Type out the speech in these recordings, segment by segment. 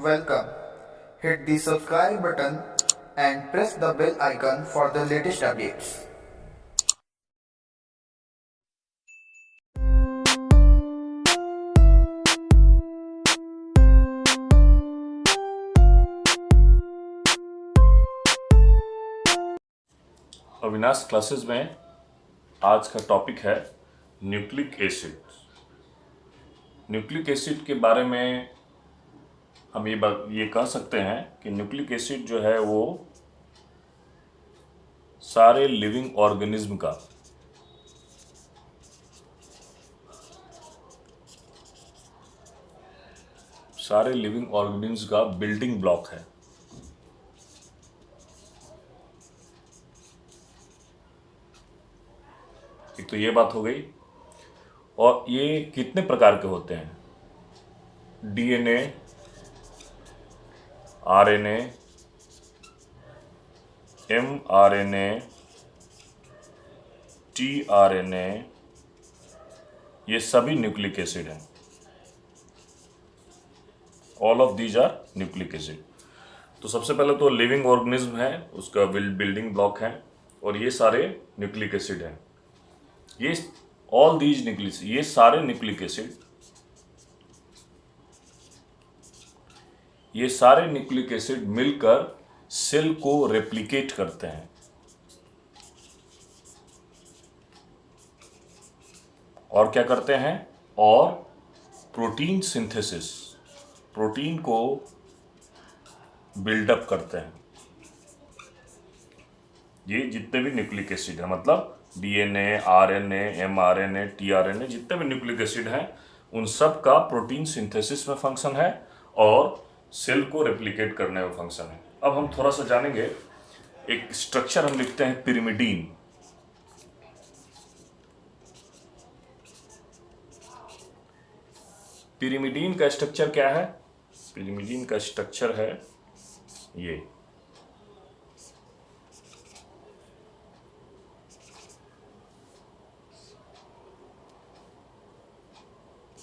Welcome. Hit the subscribe button and press the bell icon for the latest updates. Avinash classes में आज का topic है nucleic acid. Nucleic acid के बारे में हम ये कह सकते हैं कि न्यूक्लिक एसिड जो है वो सारे लिविंग ऑर्गेनिज्म का बिल्डिंग ब्लॉक है। एक तो ये बात हो गई। और ये कितने प्रकार के होते हैं? डीएनए, आरएनए, एमआरएनए, टीआरएनए, ये सभी न्यूक्लिक एसिड हैं। All of these are nucleic acid. तो सबसे पहले तो लिविंग ऑर्गेनिज्म है, उसका बिल्डिंग ब्लॉक है, और ये सारे न्यूक्लिक एसिड हैं। ये ऑल दीज न्यूक्लिक, ये सारे न्यूक्लिक एसिड मिलकर सेल को रेप्लिकेट करते हैं और क्या करते हैं? और प्रोटीन सिंथेसिस, प्रोटीन को बिल्डअप करते हैं। ये जितने भी न्यूक्लिक एसिड है, मतलब डीएनए, आरएनए, एमआरएनए, टीआरएनए, जितने भी न्यूक्लिक एसिड हैं, उन सब का प्रोटीन सिंथेसिस में फंक्शन है और सेल को रेप्लिकेट करने में फंक्शन है। अब हम थोड़ा सा जानेंगे। एक स्ट्रक्चर हम लिखते हैं पिरिमिडीन। पिरिमिडीन का स्ट्रक्चर क्या है? पिरिमिडीन का स्ट्रक्चर है ये।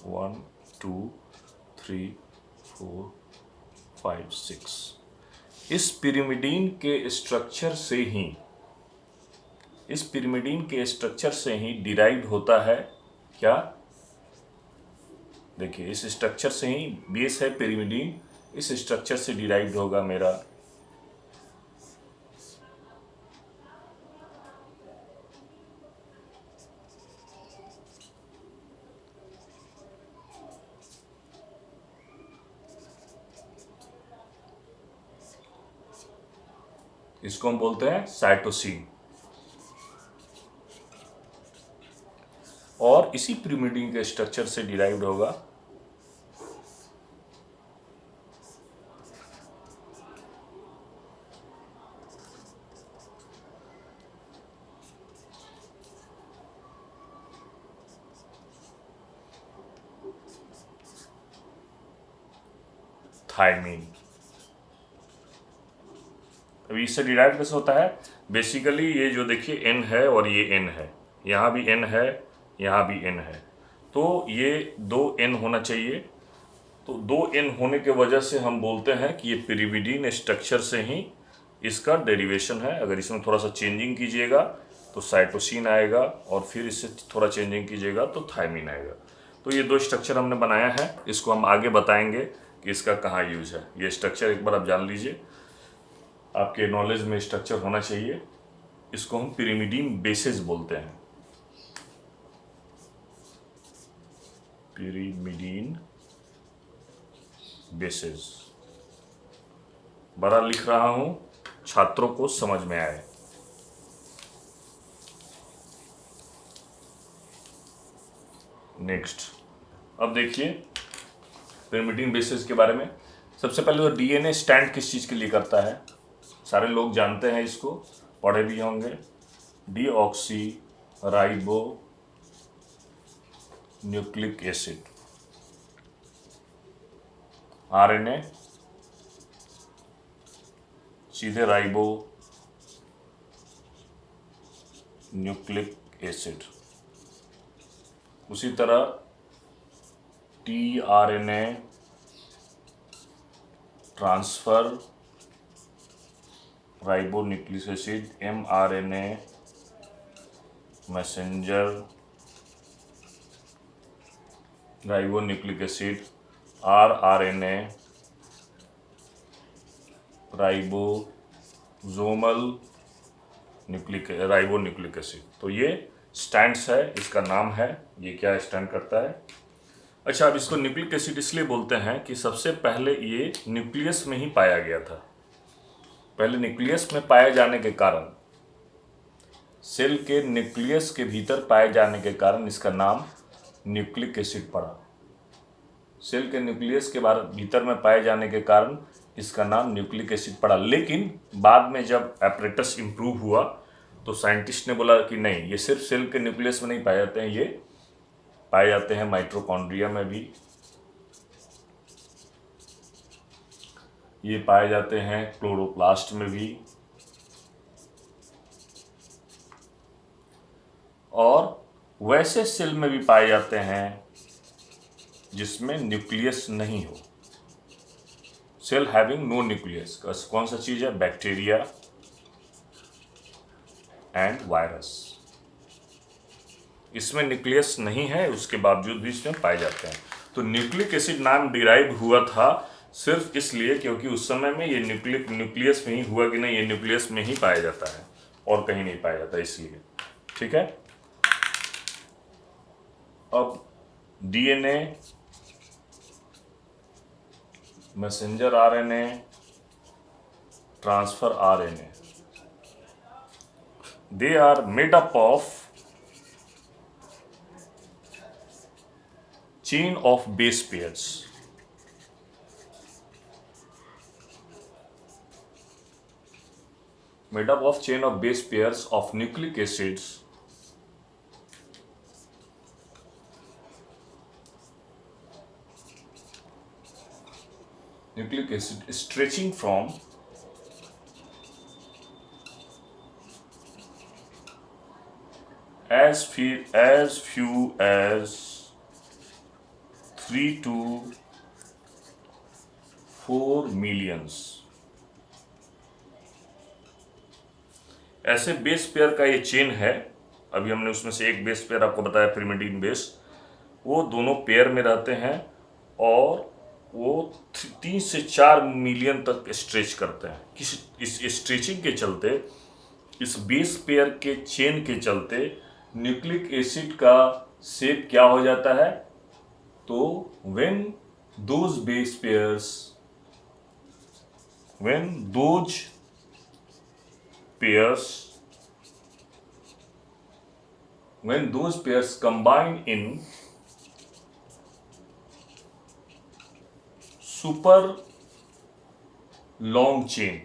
One, two, three, four, five, six. इस पिरिमिडीन के स्ट्रक्चर से ही डिराइव होता है क्या? देखिए, इस स्ट्रक्चर से ही, बेस है पिरिमिडीन, इस स्ट्रक्चर से डिराइव्ड होगा मेरा इसको हम बोलते हैं साइटोसिन। और इसी पिरिमिडीन के स्ट्रक्चर से डिराइव्ड होगा थायमीन। अभी इससे डिराइव कैसे होता है? बेसिकली ये जो देखिए एन है और ये एन है, यहाँ भी एन है, यहाँ भी एन है, तो ये 2 एन होना चाहिए। तो 2 एन होने के वजह से हम बोलते हैं कि ये पिरिमिडीन स्ट्रक्चर से ही इसका डेरिवेशन है। अगर इसमें थोड़ा सा चेंजिंग कीजिएगा तो साइटोसिन आएगा, और फिर इससे थोड़ा चेंजिंग कीजिएगा तो थायमीन आएगा। तो ये 2 स्ट्रक्चर हमने बनाया है, इसको हम आगे बताएंगे कि इसका कहाँ यूज है। ये स्ट्रक्चर एक बार आप जान लीजिए, आपके नॉलेज में स्ट्रक्चर होना चाहिए। इसको हम पिरिमिडीन बेसेस बोलते हैं। Pyrimidine bases. बड़ा लिख रहा हूं, छात्रों को समझ में आए। नेक्स्ट, अब देखिए पिरिमिडीन बेसेस के बारे में। सबसे पहले तो डीएनए स्टैंड किस चीज़ के लिए करता है? सारे लोग जानते हैं, इसको पढ़े भी होंगे। Deoxy ribo nucleic acid. RNA सीधे राइबो न्यूक्लिक एसिड। उसी तरह tRNA transfer ribonucleic acid, mRNA messenger ribonucleic acid, rRNA ribosomal ribonucleic acid. तो ये स्टैंड्स है, इसका नाम है, ये क्या स्टैंड करता है। अच्छा, अब इसको न्यूक्लिक एसिड इसलिए बोलते हैं कि सबसे पहले ये न्यूक्लियस में ही पाया गया था। पहले न्यूक्लियस में पाए जाने के कारण, सेल के न्यूक्लियस के भीतर पाए जाने के कारण इसका नाम न्यूक्लिक एसिड पड़ा। सेल के न्यूक्लियस के भीतर में पाए जाने के कारण इसका नाम न्यूक्लिक एसिड पड़ा। लेकिन बाद में जब एपरेटस इम्प्रूव हुआ तो साइंटिस्ट ने बोला कि नहीं, ये सिर्फ सेल के न्यूक्लियस में नहीं पाए जाते हैं, ये पाए जाते हैं माइटोकॉन्ड्रिया में भी, ये पाए जाते हैं क्लोरोप्लास्ट में भी, और वैसे सेल में भी पाए जाते हैं जिसमें न्यूक्लियस नहीं हो। सेल हैविंग नो न्यूक्लियस, कौन सा चीज है? Bacteria and virus. इसमें न्यूक्लियस नहीं है, उसके बावजूद भी इसमें पाए जाते हैं। तो न्यूक्लिक एसिड नाम डिराइव हुआ था सिर्फ इसलिए क्योंकि उस समय में ये न्यूक्लियस में ही हुआ कि नहीं, ये न्यूक्लियस में ही पाया जाता है और कहीं नहीं पाया जाता, इसलिए। ठीक है। अब DNA, messenger RNA, transfer RNA, they are made up of chain of base pairs. Made up of chain of base pairs of nucleic acids stretching from as few as 3 to 4 millions। ऐसे base pair का ये chain है। अभी हमने उसमें से एक base pair आपको बताया, पिरिमिडीन बेस, वो दोनों पेयर में रहते हैं और वो 3 से 4 मिलियन तक स्ट्रेच करते हैं। इस स्ट्रेचिंग के चलते, इस बेस पेयर के चेन के चलते न्यूक्लिक एसिड का शेप क्या हो जाता है? तो when those pairs combine in super long chain,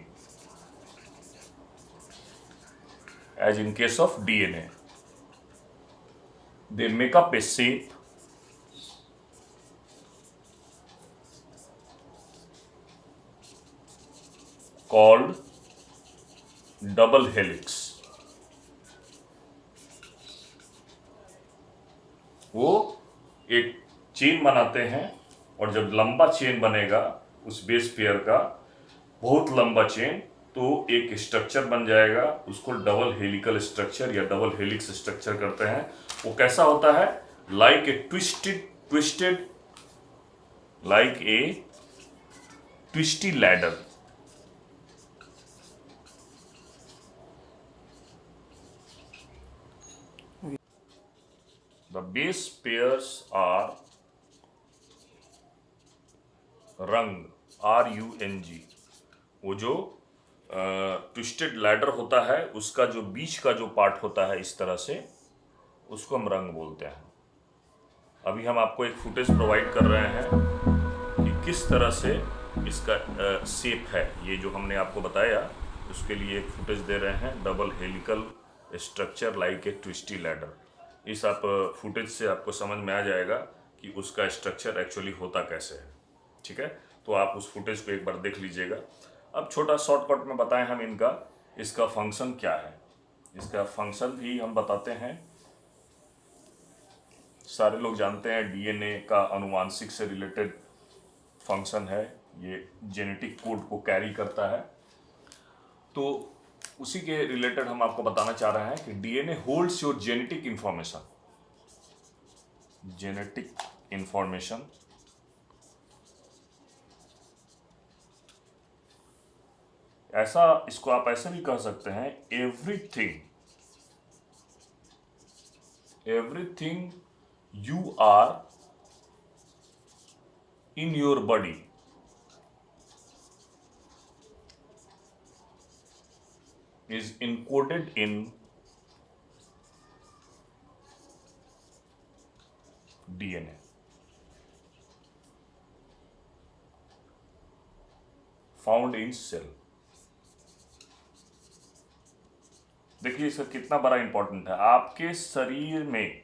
as in case of DNA, they make up a shape called double helix। वो एक चेन बनाते हैं और जब लंबा चेन बनेगा उस बेस पेयर का, बहुत लंबा चेन, तो एक स्ट्रक्चर बन जाएगा, उसको डबल हेलिकल स्ट्रक्चर या डबल हेलिक्स स्ट्रक्चर करते हैं। वो कैसा होता है? Like a twisty ladder. The base pairs are rung, RUNG। वो जो ट्विस्टेड लैडर होता है, उसका जो बीच का जो पार्ट होता है इस तरह से, उसको हम रंग बोलते हैं। अभी हम आपको एक फुटेज प्रोवाइड कर रहे हैं कि किस तरह से इसका शेप है। ये जो हमने आपको बताया उसके लिए एक फुटेज दे रहे हैं, double helical structure like a twisty ladder. इस आप फुटेज से आपको समझ में आ जाएगा कि उसका स्ट्रक्चर एक्चुअली होता कैसे है। ठीक है, तो आप उस फुटेज को एक बार देख लीजिएगा। अब छोटा शॉर्टकट में बताएं हम इसका फंक्शन क्या है। इसका फंक्शन भी हम बताते हैं। सारे लोग जानते हैं डीएनए का आनुवांशिक से रिलेटेड फंक्शन है, ये जेनेटिक कोड को कैरी करता है। तो उसी के रिलेटेड हम आपको बताना चाह रहे हैं कि DNA holds your genetic information. Genetic information ऐसा, इसको आप ऐसे भी कह सकते हैं, everything you are in your body is encoded in DNA. Found in cell. देखिए इसका कितना बड़ा इंपॉर्टेंट है। आपके शरीर में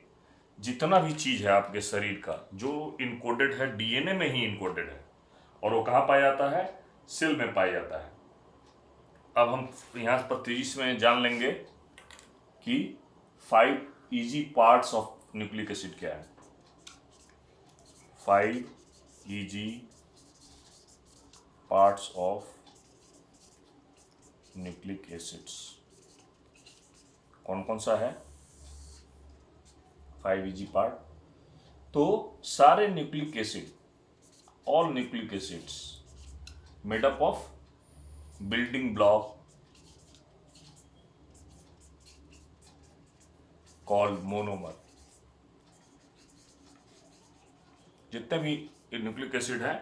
जितना भी चीज है आपके शरीर का, जो इनकोडेड है डीएनए में ही इनकोडेड है, और वो कहाँ पाया जाता है? सेल में पाया जाता है। अब हम यहाँ पर तेजी में जान लेंगे कि 5 easy parts of nucleic acid क्या है। 5 easy parts of nucleic acids कौन कौन सा है? 5 इजी पार्ट। तो सारे nucleic acid, all nucleic acids made up of building block called monomer. जितने भी न्यूक्लिक एसिड हैं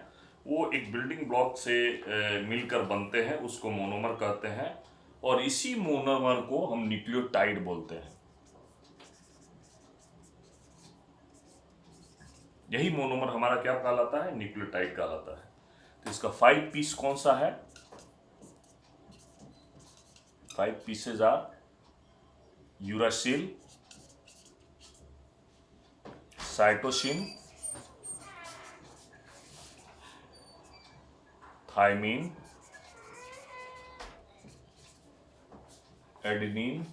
वो एक बिल्डिंग ब्लॉक से मिलकर बनते हैं, उसको मोनोमर कहते हैं, और इसी मोनोमर को हम न्यूक्लियोटाइड बोलते हैं। यही मोनोमर हमारा क्या कहलाता है? न्यूक्लियोटाइड कहलाता है। तो इसका 5 पीस कौन सा है? 5 pieces are uracil, cytosine, thymine, adenine,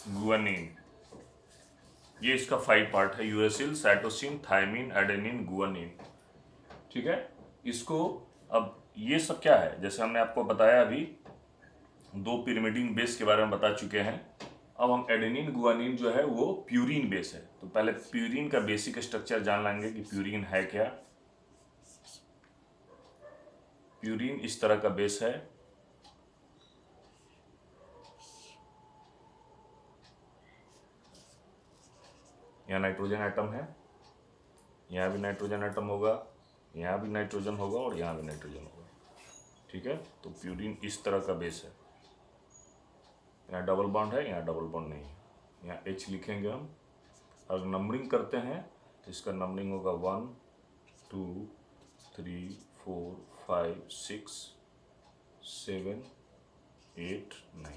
guanine. ये इसका 5 पार्ट है, uracil, cytosine, thymine, adenine, guanine. ठीक है। इसको अब ये सब क्या है? जैसे हमने आपको बताया अभी 2 पिरिमिडीन बेस के बारे में बता चुके हैं। अब हम एडेनिन गुआनिन जो है वो प्यूरिन बेस है। तो पहले प्यूरिन का बेसिक स्ट्रक्चर जान लेंगे कि प्यूरिन है क्या। प्यूरिन इस तरह का बेस है। यहाँ नाइट्रोजन एटम है, यहाँ भी नाइट्रोजन एटम होगा, यहाँ भी नाइट्रोजन होगा और यहाँ भी नाइट्रोजन होगा। ठीक है। तो प्यूरिन इस तरह का बेस है। यहाँ डबल बॉन्ड है, यहाँ डबल बॉन्ड नहीं है। यहाँ H लिखेंगे हम। अगर नंबरिंग करते हैं तो इसका नंबरिंग होगा 1 2 3 4 5 6 7 8 9।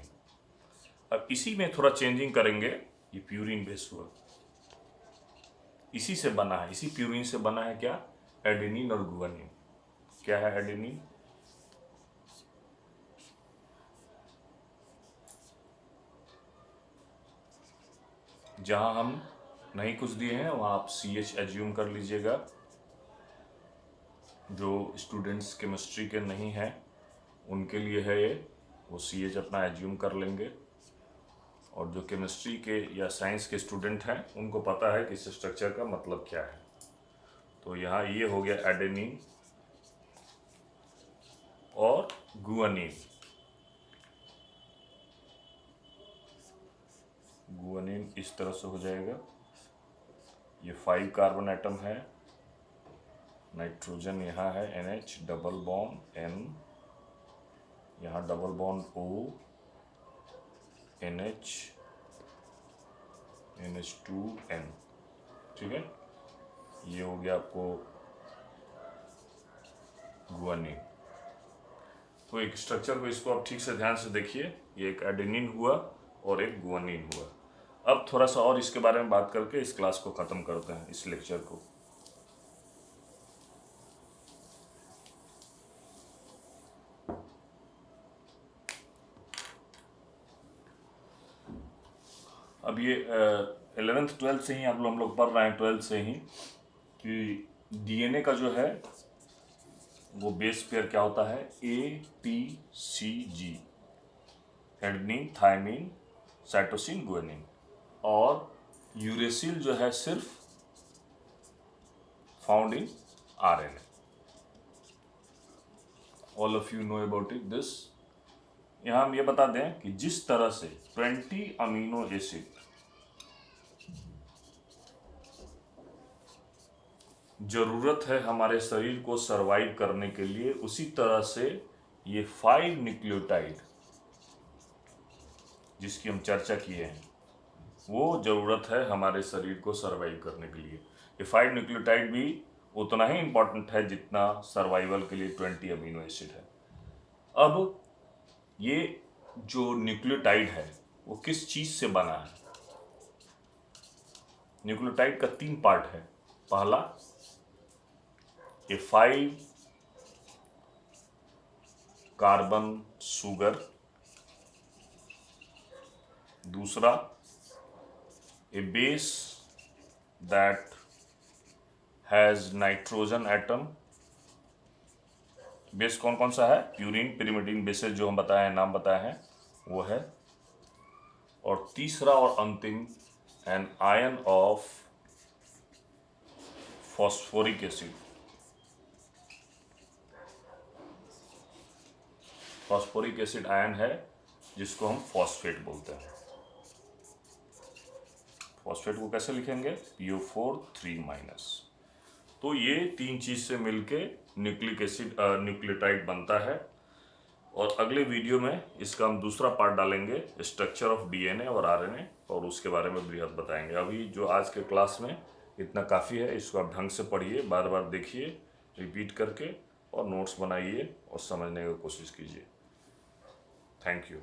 अब इसी में थोड़ा चेंजिंग करेंगे। ये प्यूरिन बेस हुआ, इसी से बना है, इसी प्यूरिन से बना है क्या? एडेनिन और गुआनिन। क्या है एडेनिन? जहां हम नहीं कुछ दिए हैं वहां आप CH एज्यूम कर लीजिएगा। जो स्टूडेंट्स केमिस्ट्री के नहीं हैं उनके लिए है ये, वो CH अपना एज्यूम कर लेंगे। और जो केमिस्ट्री के या साइंस के स्टूडेंट हैं उनको पता है कि इस स्ट्रक्चर का मतलब क्या है। तो यहाँ ये हो गया एडेनिन और गुआनिन। गुआनिन इस तरह से हो जाएगा। ये 5 कार्बन एटम है, नाइट्रोजन यहाँ है NH, डबल बॉन्ड N, यहाँ double bond O, NH, NH2N। ठीक है। ये हो गया आपको गुआनिन। तो एक स्ट्रक्चर को इसको आप ठीक से ध्यान से देखिए। ये एक एडेनिन हुआ और एक गुआनिन हुआ। अब थोड़ा सा और इसके बारे में बात करके इस क्लास को ख़त्म करते हैं, इस लेक्चर को। अब ये 11th 12th से ही हम लोग पढ़ रहे हैं, 12th से ही, कि डीएनए का जो है वो बेस पेयर क्या होता है, ATCG, adenine, thymine, cytosine, guanine, और यूरेसिल जो है सिर्फ found in RNA. All of you know about it this. यहाँ हम ये बता दें कि जिस तरह से 20 अमीनो एसिड जरूरत है हमारे शरीर को सरवाइव करने के लिए, उसी तरह से ये 5 न्यूक्लियोटाइड जिसकी हम चर्चा किए हैं वो जरूरत है हमारे शरीर को सरवाइव करने के लिए. ये 5 न्यूक्लियोटाइड भी उतना ही इंपॉर्टेंट है जितना सर्वाइवल के लिए 20 अमीनो एसिड है. अब ये जो न्यूक्लियोटाइड है वो किस चीज से बना है? न्यूक्लियोटाइड का 3 पार्ट है. पहला, ये 5 कार्बन शुगर. दूसरा, a base that has nitrogen atom. Base कौन कौन सा है? प्यूरिन, पिरिमिडिन बेसेस जो हम बताए हैं, नाम बताए हैं, वो है. और तीसरा और अंतिम, an ion of phosphoric acid. Phosphoric acid ion है जिसको हम फॉस्फेट बोलते हैं. फॉस्फेट को कैसे लिखेंगे? PO4 3-. तो ये 3 चीज से मिलके न्यूक्लिक एसिड न्यूक्लियोटाइड बनता है. और अगले वीडियो में इसका हम दूसरा पार्ट डालेंगे, स्ट्रक्चर ऑफ DNA और RNA, और उसके बारे में बृहद बताएंगे. अभी जो आज के क्लास में इतना काफ़ी है. इसको आप ढंग से पढ़िए, बार बार देखिए, रिपीट करके, और नोट्स बनाइए और समझने की कोशिश कीजिए. Thank you.